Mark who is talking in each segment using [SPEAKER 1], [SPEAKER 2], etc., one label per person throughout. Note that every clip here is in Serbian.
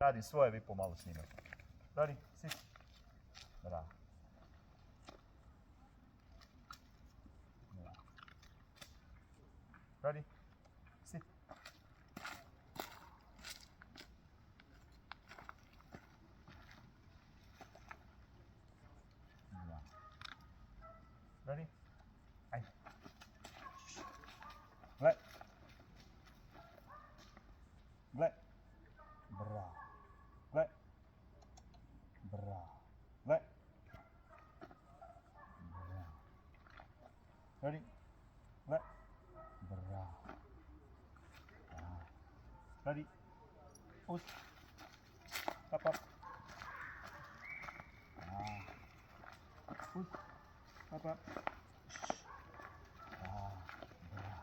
[SPEAKER 1] Radim svoje, vi pomalo snimate. Ready, sit. Bravo. Bravo. Ready, sit. Bravo. Ready? Ajde. Gle. Gle. Bravo. Gle. Bravo. Gle. Bravo. Ready? Gle. Bravo. Bravo. Ready? Push. Up, up. Bravo. Push. Up, up. Bravo. Bravo.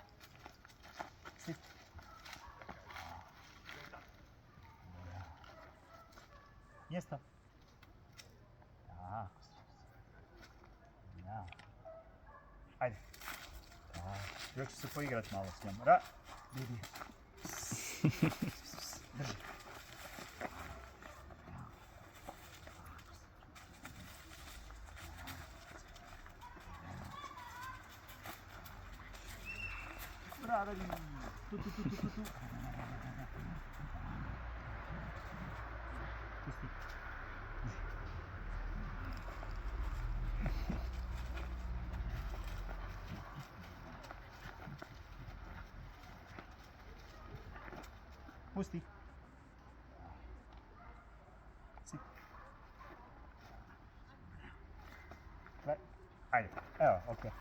[SPEAKER 1] Sit. Mjesto. Tako. Ja. Ajde. Još ću se poigrat malo s njom. Vidi. Drži. Bravo, tu. Pusti. Pusti. Sit. Ajde, evo, okej.